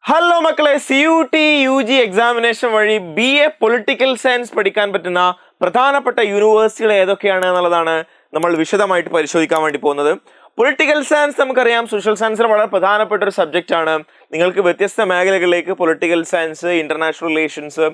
Hello മക്കളെ, CUT UG examination വഴി BA political science പഠിക്കാൻ പറ്റുന്ന പ്രധാനപ്പെട്ട യൂണിവേഴ്സിറ്റികൾ ഏതൊക്കെയാണ് എന്നുള്ളതാണ് നമ്മൾ വിശദമായിട്ട് പരിശോധിക്കാൻ വേണ്ടി പോകുന്നത്. പൊളിറ്റിക്കൽ സയൻസ് നമുക്കറിയാം, സോഷ്യൽ സയൻസിന് വളരെ പ്രധാനപ്പെട്ട ഒരു സബ്ജക്റ്റ് ആണ്. നിങ്ങൾക്ക് വ്യത്യസ്ത മേഖലകളിലേക്ക് പൊളിറ്റിക്കൽ സയൻസ്, ഇന്റർനാഷണൽ റിലേഷൻസ്,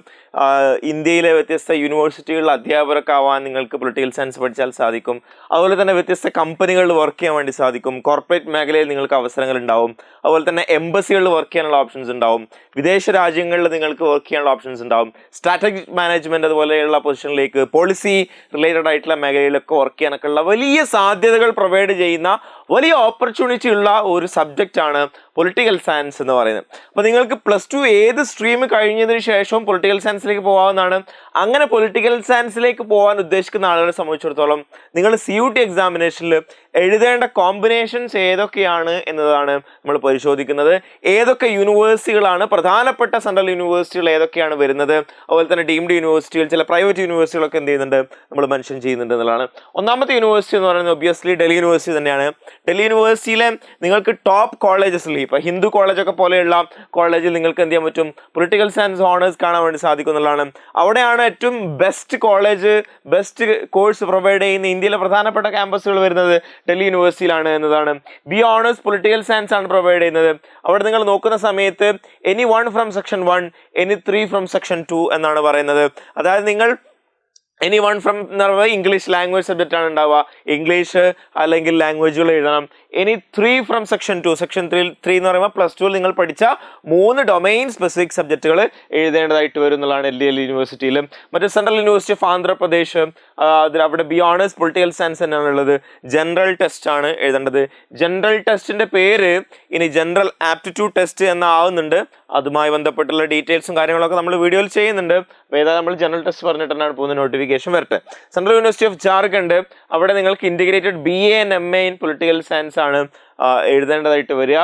ഇന്ത്യയിലെ വ്യത്യസ്ത യൂണിവേഴ്സിറ്റികളിലെ അധ്യാപകരൊക്കെ ആവാൻ നിങ്ങൾക്ക് പൊളിറ്റിക്കൽ സയൻസ് പഠിച്ചാൽ സാധിക്കും. അതുപോലെ തന്നെ വ്യത്യസ്ത കമ്പനികളിൽ വർക്ക് ചെയ്യാൻ വേണ്ടി സാധിക്കും. കോർപ്പറേറ്റ് മേഖലയിൽ നിങ്ങൾക്ക് അവസരങ്ങൾ ഉണ്ടാവും. അതുപോലെ തന്നെ എംബസികളിൽ വർക്ക് ചെയ്യാനുള്ള ഓപ്ഷൻസ് ഉണ്ടാവും. വിദേശ രാജ്യങ്ങളിൽ നിങ്ങൾക്ക് വർക്ക് ചെയ്യാനുള്ള ഓപ്ഷൻസ് ഉണ്ടാവും. സ്ട്രാറ്റജിക് മാനേജ്മെന്റ് അതുപോലെയുള്ള പൊസിഷനിലേക്ക്, പോളിസി റിലേറ്റഡ് ആയിട്ടുള്ള മേഖലയിലൊക്കെ വർക്ക് ചെയ്യാനൊക്കെ ഉള്ള വലിയ സാധ്യതകൾ പ്രൊവൈഡ് ചെയ്യുന്ന വലിയ ഓപ്പർച്യൂണിറ്റി ഉള്ള ഒരു സബ്ജക്റ്റ് ആണ് പൊളിറ്റിക്കൽ സയൻസ് എന്ന് പറയുന്നത്. അപ്പോൾ നിങ്ങൾക്ക് +2 ഏത് സ്ട്രീം കഴിഞ്ഞതിന് ശേഷം പൊളിറ്റിക്കൽ സയൻസിലേക്ക് പോകാവുന്നതാണ്. അങ്ങനെ പൊളിറ്റിക്കൽ സയൻസിലേക്ക് പോകാൻ ഉദ്ദേശിക്കുന്ന ആളുകളെ സംബന്ധിച്ചിടത്തോളം നിങ്ങൾ CUT എക്സാമിനേഷനിൽ എഴുതേണ്ട കോമ്പിനേഷൻസ് ഏതൊക്കെയാണ് എന്നതാണ് നമ്മൾ പരിശോധിക്കുന്നത്. ഏതൊക്കെ യൂണിവേഴ്സിറ്റികളാണ്, പ്രധാനപ്പെട്ട സെൻട്രൽ യൂണിവേഴ്സിറ്റികൾ ഏതൊക്കെയാണ് വരുന്നത്, അതുപോലെ തന്നെ ഡീംഡ് യൂണിവേഴ്സിറ്റികൾ, ചില പ്രൈവറ്റ് യൂണിവേഴ്സിറ്റികളൊക്കെ എന്ത് ചെയ്യുന്നുണ്ട്, നമ്മൾ മെൻഷൻ ചെയ്യുന്നുണ്ട് എന്നുള്ളതാണ്. ഒന്നാമത്തെ യൂണിവേഴ്സിറ്റി എന്ന് പറയുന്നത് ഒബ്വിയസ്ലി ഡൽഹി യൂണിവേഴ്സിറ്റി തന്നെയാണ്. ഡൽഹി യൂണിവേഴ്സിറ്റിയിലെ നിങ്ങൾക്ക് ടോപ്പ് കോളേജസിൽ, ഇപ്പോൾ ഹിന്ദു കോളേജൊക്കെ പോലെയുള്ള കോളേജിൽ നിങ്ങൾക്ക് എന്ത് ചെയ്യാൻ പറ്റും, പൊളിറ്റിക്കൽ സയൻസ് ഓണേഴ്സ് കാണാൻ വേണ്ടി സാധിക്കും എന്നുള്ളതാണ്. അവിടെയാണ് ഏറ്റവും best college, best course provide ചെയ്യുന്ന ഇന്ത്യയിലെ പ്രധാനപ്പെട്ട ക്യാമ്പസുകൾ വരുന്നത് ഡൽഹി യൂണിവേഴ്സിറ്റിയിലാണ് എന്നതാണ്. BA ഓണേഴ്സ് പൊളിറ്റിക്കൽ സയൻസ് ആണ് പ്രൊവൈഡ് ചെയ്യുന്നത്. അവിടെ നിങ്ങൾ നോക്കുന്ന സമയത്ത് any 1 from section 1, any 3 from section 2 എന്നാണ് പറയുന്നത്. അതായത് നിങ്ങൾ എനി 1 ഫ്രം എന്ന് പറയുമ്പോൾ ഇംഗ്ലീഷ് ലാംഗ്വേജ് സബ്ജക്റ്റ് ആണ് ഉണ്ടാവുക, ഇംഗ്ലീഷ് അല്ലെങ്കിൽ ലാംഗ്വേജുകൾ എഴുതണം. എനി 3 ഫ്രം സെക്ഷൻ 2, സെക്ഷൻ 3 എന്ന് പറയുമ്പോൾ +2 നിങ്ങൾ പഠിച്ച 3 ഡൊമൈൻ സ്പെസിഫിക് സബ്ജക്റ്റുകൾ എഴുതേണ്ടതായിട്ട് വരും എന്നുള്ളതാണ് ഡൽഹി യൂണിവേഴ്സിറ്റിയിൽ. മറ്റേ സെൻട്രൽ യൂണിവേഴ്സിറ്റി ഓഫ് ആന്ധ്രാപ്രദേശ്, അവിടെ BA ഓണേഴ്സ് പൊളിറ്റിക്കൽ സയൻസ് തന്നെയാണ് ഉള്ളത്. ജനറൽ ടെസ്റ്റ് ആണ് എഴുതേണ്ടത്. ജനറൽ ടെസ്റ്റിന്റെ പേര് ഇനി ജനറൽ ആപ്റ്റിറ്റ്യൂഡ് ടെസ്റ്റ് എന്നാവുന്നുണ്ട്. അതുമായി ബന്ധപ്പെട്ടുള്ള ഡീറ്റെയിൽസും കാര്യങ്ങളൊക്കെ നമ്മൾ വീഡിയോയിൽ ചെയ്യുന്നുണ്ട്. ഏതാ നമ്മൾ ജനറൽ ടെസ്റ്റ് പറഞ്ഞിട്ടാണ് പോകുന്ന നോട്ടിഫിക്കേഷൻ വരട്ടെ. സെൻട്രൽ യൂണിവേഴ്സിറ്റി ഓഫ് ജാർഖണ്ഡ്, അവിടെ നിങ്ങൾക്ക് integrated BA and MA in political science ആണ് എഴുതേണ്ടതായിട്ട് വരിക.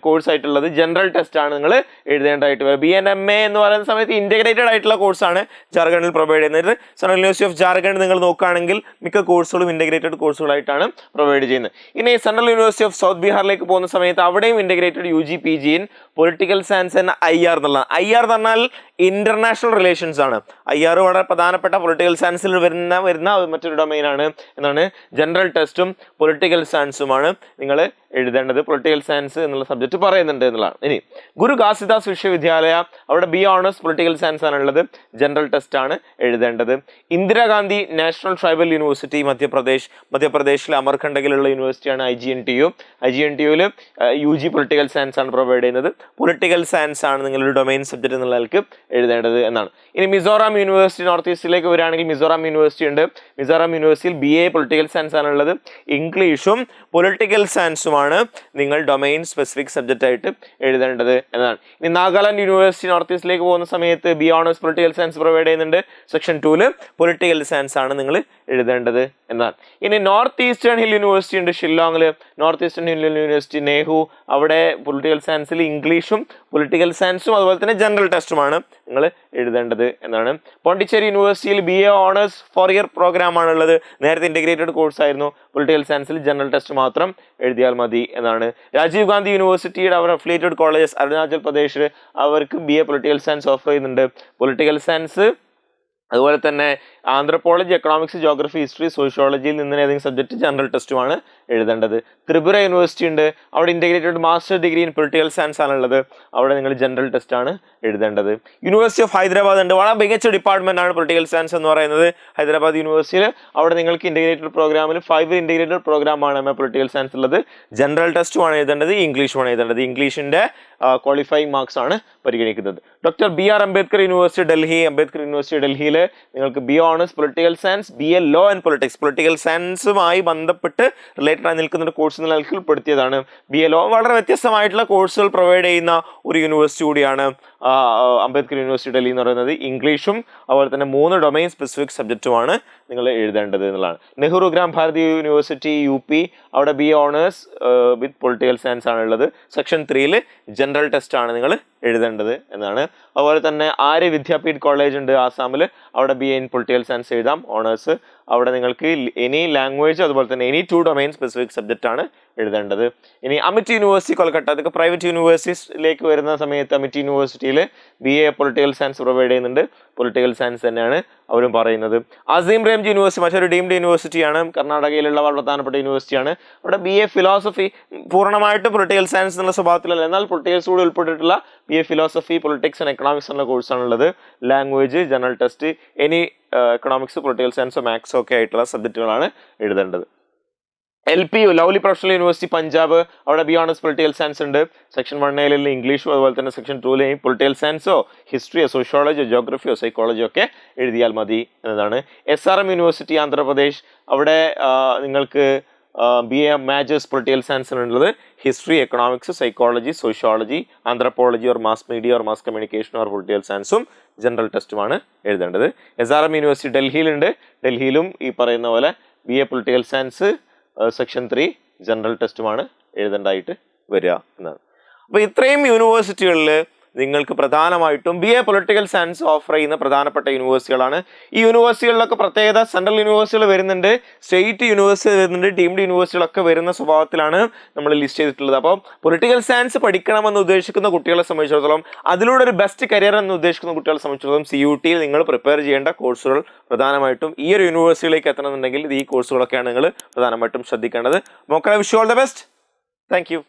കോഴ്സ് ആയിട്ടുള്ളത് ജനറൽ ടെസ്റ്റ് ആണ് നിങ്ങൾ എഴുതേണ്ടതായിട്ട് വരിക. BA and MA എന്ന് പറയുന്ന സമയത്ത് ഇന്റഗ്രേറ്റഡ് ആയിട്ടുള്ള കോഴ്സാണ് ജാർഖണ്ഡിൽ പ്രൊവൈഡ് ചെയ്യുന്നത്. സെൻട്രൽ യൂണിവേഴ്സിറ്റി ഓഫ് ജാർഖണ്ഡ് നിങ്ങൾ നോക്കുകയാണെങ്കിൽ മിക്ക കോഴ്സുകളും ഇന്റഗ്രേറ്റഡ് കോഴ്സുകളായിട്ടാണ് പ്രൊവൈഡ് ചെയ്യുന്നത്. ഇനി സെൻട്രൽ യൂണിവേഴ്സിറ്റി ഓഫ് സൗത്ത് ബീഹാറിലേക്ക് പോകുന്ന സമയത്ത് അവിടെയും integrated UG PG in political science എന്ന IR എന്നുള്ളതാണ്. IR എന്ന് പറഞ്ഞാൽ ഇന്റർനാഷണൽ റിലേഷൻസ് ആണ്. IR വളരെ പ്രധാനപ്പെട്ട പൊളിറ്റിക്കൽ സയൻസിൽ വരുന്ന മറ്റൊരു ഡൊമൈൻ ആണ് എന്നാണ്. ജനറൽ ടെസ്റ്റും പൊളിറ്റിക്കൽ സയൻസുമാണ് നിങ്ങൾ എഴുതേണ്ടത്. പൊളിറ്റിക്കൽ സയൻസ് എന്നുള്ള സബ്ജക്ട് പറയുന്നുണ്ട് എന്നുള്ളതാണ്. ഇനി ഗുരു ഘാസിദാസ് വിശ്വവിദ്യാലയ, അവിടെ BA ഓണേഴ്സ് പൊളിറ്റിക്കൽ സയൻസ് ആണുള്ളത്. ജനറൽ ടെസ്റ്റ് ആണ് എഴുതേണ്ടത്. ഇന്ദിരാഗാന്ധി നാഷണൽ ട്രൈബൽ യൂണിവേഴ്സിറ്റി, മധ്യപ്രദേശിലെ അമർകണ്ടകിലുള്ള യൂണിവേഴ്സിറ്റിയാണ് IGNTU. IGNTUവിൽ UG പൊളിറ്റിക്കൽ സയൻസ് ആണ് പ്രൊവൈഡ് ചെയ്യുന്നത്. പൊളിറ്റിക്കൽ സയൻസ് ആണ് നിങ്ങളുടെ ഡൊമൈൻ സബ്ജക്ട് എന്നുള്ള നിലക്ക് എഴുതേണ്ടത് എന്നാണ്. ഇനി മിസോറാം യൂണിവേഴ്സിറ്റി, നോർത്ത് ഈസ്റ്റിലേക്ക് വരികയാണെങ്കിൽ മിസോറാം യൂണിവേഴ്സിറ്റി ഉണ്ട്. മിസോറാം യൂണിവേഴ്സിറ്റിയിൽ BA പൊളിറ്റിക്കൽ സയൻസ് ആണുള്ളത്. ഇംഗ്ലീഷും പൊളിറ്റിക്കൽ സയൻസുമാണ് നിങ്ങൾ ഡൊമൈൻ സ്പെസിഫിക് സബ്ജക്റ്റ് ആയിട്ട് എഴുതേണ്ടത് എന്നതാണ്. ഇനി നാഗാലാൻഡ് യൂണിവേഴ്സിറ്റി നോർത്ത് ഈസ്റ്റിലേക്ക് പോകുന്ന സമയത്ത് BA honours political science provide ചെയ്യുന്നുണ്ട്. സെക്ഷൻ 2 പൊളിറ്റിക്കൽ സയൻസ് ആണ് നിങ്ങൾ എഴുതേണ്ടത് എന്നാണ്. ഇനി നോർത്ത് ഈസ്റ്റേൺ ഹിൽ യൂണിവേഴ്സിറ്റി ഉണ്ട് ഷില്ലോങ്ങിൽ. നോർത്ത് ഈസ്റ്റേൺ ഹിൽ യൂണിവേഴ്സിറ്റി നെഹു, അവിടെ പൊളിറ്റിക്കൽ സയൻസിൽ ഇംഗ്ലീഷും പൊളിറ്റിക്കൽ സയൻസും അതുപോലെ തന്നെ ജനറൽ ടെസ്റ്റുമാണ് നിങ്ങൾ എഴുതേണ്ടത് എന്നാണ്. പോണ്ടിച്ചേരി യൂണിവേഴ്സിറ്റിയിൽ BA ഓണേഴ്സ് 4 ഇയർ പ്രോഗ്രാം ആണുള്ളത്. നേരത്തെ ഇന്റഗ്രേറ്റഡ് കോഴ്സ് ആയിരുന്നു. പൊളിറ്റിക്കൽ സയൻസിൽ ജനറൽ ടെസ്റ്റ് മാത്രം എഴുതിയാൽ മതി എന്നാണ്. രാജീവ് ഗാന്ധി യൂണിവേഴ്സിറ്റിയുടെ അവർ അഫിലിയേറ്റഡ് കോളേജസ് അരുണാചൽ പ്രദേശ്, അവർക്ക് BA പൊളിറ്റിക്കൽ സയൻസ് ഓഫർ ചെയ്യുന്നുണ്ട്. പൊളിറ്റിക്കൽ സയൻസ് അതുപോലെ തന്നെ ആന്ത്രപ്പോളജി, എക്കണോമിക്സ്, ജോഗ്രഫി, ഹിസ്റ്ററി, സോഷ്യോളജിയിൽ നിന്ന് ഏതെങ്കിലും സബ്ജക്ട് ജനറൽ ടെസ്റ്റുമാണ് എഴുതേണ്ടത്. ത്രിപുര യൂണിവേഴ്സിറ്റി ഉണ്ട്. അവിടെ integrated master degree in political science ആണുള്ളത്. അവിടെ നിങ്ങൾ ജനറൽ ടെസ്റ്റ് ആണ് എഴുതേണ്ടത്. യൂണിവേഴ്സിറ്റി ഓഫ് ഹൈദരാബാദ് ഉണ്ട്. വളരെ മികച്ച ഡിപ്പാർട്ട്മെന്റ് ആണ് പൊളിറ്റിക്കൽ സയൻസ് എന്ന് പറയുന്നത്. ഹൈദരാബാദ് യൂണിവേഴ്സിറ്റിയിൽ അവിടെ നിങ്ങൾക്ക് ഇന്റഗ്രേറ്റഡ് പ്രോഗ്രാമിൽ 5 ഇന്റഗ്രേറ്റഡ് പ്രോഗ്രാമാണ് പൊളിറ്റിക്കൽ സയൻസ് ഉള്ളത്. ജനറൽ ടെസ്റ്റുമാണ് എഴുതേണ്ടത്, ഇംഗ്ലീഷുമാണ് എഴുതേണ്ടത്. ഇംഗ്ലീഷിന്റെ ക്വാളിഫയിങ് മാർക്സ് ആണ് പരിഗണിക്കുന്നത്. Doctor BR Ambedkar University Delhi, Ambedkar University ഡൽഹിയിൽ നിങ്ങൾക്ക് BA honours political science, BA law and politics, political സയൻസുമായി ബന്ധപ്പെട്ട് റിലേറ്റഡ് ആയി നിൽക്കുന്ന ഒരു കോഴ്സ് എന്ന നിലയ്ക്ക് ഉൾപ്പെടുത്തിയതാണ്. BA ലോ വളരെ വ്യത്യസ്തമായിട്ടുള്ള കോഴ്സുകൾ പ്രൊവൈഡ് ചെയ്യുന്ന ഒരു യൂണിവേഴ്സിറ്റി കൂടിയാണ് അംബേദ്കർ യൂണിവേഴ്സിറ്റി ഡൽഹി എന്ന് പറയുന്നത്. ഇംഗ്ലീഷും അതുപോലെ തന്നെ 3 ഡൊമൈൻ സ്പെസിഫിക് സബ്ജക്റ്റുമാണ് നിങ്ങൾ എഴുതേണ്ടത് എന്നുള്ളതാണ്. നെഹ്റു ഗ്രാം ഭാരതി യൂണിവേഴ്സിറ്റി UP, അവിടെ BA honours with political science ആണുള്ളത്. സെക്ഷൻ 3 ജനറൽ ടെസ്റ്റ് ആണ് നിങ്ങൾ എഴുതേണ്ടത് എന്നാണ്. അതുപോലെ തന്നെ ആര്യ വിദ്യാപീഠ് കോളേജ് ഉണ്ട് ആസാമിൽ, അവിടെ BA ഇൻ പൊളിറ്റിക്കൽ സയൻസ് എഴുതാം ഓണേഴ്സ്. അവിടെ നിങ്ങൾക്ക് എനി ലാംഗ്വേജ് അതുപോലെ തന്നെ എനി 2 ഡൊമൈൻ സ്പെസിഫിക് സബ്ജക്റ്റ് ആണ് എഴുതേണ്ടത്. ഇനി അമിറ്റി യൂണിവേഴ്സിറ്റി കൊൽക്കത്ത, അതൊക്കെ പ്രൈവറ്റ് യൂണിവേഴ്സിറ്റിയിലേക്ക് വരുന്ന സമയത്ത് അമിറ്റി യൂണിവേഴ്സിറ്റിയിൽ BA പൊളിറ്റിക്കൽ സയൻസ് പ്രൊവൈഡ് ചെയ്യുന്നുണ്ട്. പൊളിറ്റിക്കൽ സയൻസ് തന്നെയാണ് അവരും പറയുന്നത്. അസീം പ്രേംജി യൂണിവേഴ്സിറ്റി മറ്റൊരു ഡീംഡ് യൂണിവേഴ്സിറ്റിയാണ്, കർണാടകയിലുള്ള വളരെ പ്രധാനപ്പെട്ട യൂണിവേഴ്സിറ്റിയാണ്. അവിടെ BA ഫിലോസഫി പൂർണ്ണമായിട്ടും പൊളിറ്റിക്കൽ സയൻസ് എന്നുള്ള സ്വഭാവത്തിലല്ല, എന്നാൽ പൊളിറ്റിക്കൽസ് കൂടി ഉൾപ്പെട്ടിട്ടുള്ള BA philosophy, politics and economics എന്നുള്ള കോഴ്സാണുള്ളത്. Language, general test, any economics, political സയൻസോ മാത്സോ ഒക്കെ ആയിട്ടുള്ള സബ്ജക്റ്റുകളാണ് എഴുതേണ്ടത്. LPU Lovely Professional University Punjab, അവിടെ ബിയോണസ് പൊളിറ്റിക്കൽ സയൻസ് ഉണ്ട്. സെക്ഷൻ 1A ഇംഗ്ലീഷും അതുപോലെ തന്നെ സെക്ഷൻ 2 പൊളിറ്റിക്കൽ സയൻസോ ഹിസ്റ്ററിയോ സോഷ്യോളജിയോ ജോഗ്രഫിയോ സൈക്കോളജിയോ ഒക്കെ എഴുതിയാൽ മതി എന്നതാണ്. SRM യൂണിവേഴ്സിറ്റി ആന്ധ്രാപ്രദേശ്, അവിടെ നിങ്ങൾക്ക് BA മാജേഴ്സ് political സയൻസിനുള്ളത് history, economics, psychology, sociology, anthropology or mass media or mass communication or political സയൻസും ജനറൽ ടെസ്റ്റുമാണ് എഴുതേണ്ടത്. SRM university ഡൽഹിയിലുണ്ട്. ഡൽഹിയിലും ഈ പറയുന്ന പോലെ BA political science section 3 general ടെസ്റ്റുമാണ് എഴുതേണ്ടതായിട്ട് വരിക എന്നാണ്. അപ്പോൾ ഇത്രയും യൂണിവേഴ്സിറ്റികളിൽ നിങ്ങൾക്ക് പ്രധാനമായിട്ടും BA പൊളിറ്റിക്കൽ സയൻസ് ഓഫർ ചെയ്യുന്ന പ്രധാനപ്പെട്ട യൂണിവേഴ്സിറ്റികളാണ്. ഈ യൂണിവേഴ്സിറ്റികളിലൊക്കെ പ്രത്യേകത സെൻട്രൽ യൂണിവേഴ്സിറ്റികൾ വരുന്നുണ്ട്, സ്റ്റേറ്റ് യൂണിവേഴ്സിറ്റി വരുന്നുണ്ട്, ഡീംഡ് യൂണിവേഴ്സിറ്റികളൊക്കെ വരുന്ന സ്വഭാവത്തിലാണ് നമ്മൾ ലിസ്റ്റ് ചെയ്തിട്ടുള്ളത്. അപ്പോൾ പൊളിറ്റിക്കൽ സയൻസ് പഠിക്കണമെന്ന് ഉദ്ദേശിക്കുന്ന കുട്ടികളെ സംബന്ധിച്ചിടത്തോളം, അതിലൂടെ ഒരു ബെസ്റ്റ് കരിയർ എന്ന് ഉദ്ദേശിക്കുന്ന കുട്ടികളെ സംബന്ധിച്ചിടത്തോളം CUT നിങ്ങൾ പ്രിപ്പയർ ചെയ്യേണ്ട കോഴ്സുകൾ പ്രധാനമായിട്ടും ഈ ഒരു യൂണിവേഴ്സിറ്റിയിലേക്ക് എത്തണമെന്നുണ്ടെങ്കിൽ ഈ കോഴ്സുകളൊക്കെയാണ് നിങ്ങൾ പ്രധാനമായിട്ടും ശ്രദ്ധിക്കേണ്ടത്. മക്കളെ, wish you all the best. Thank you.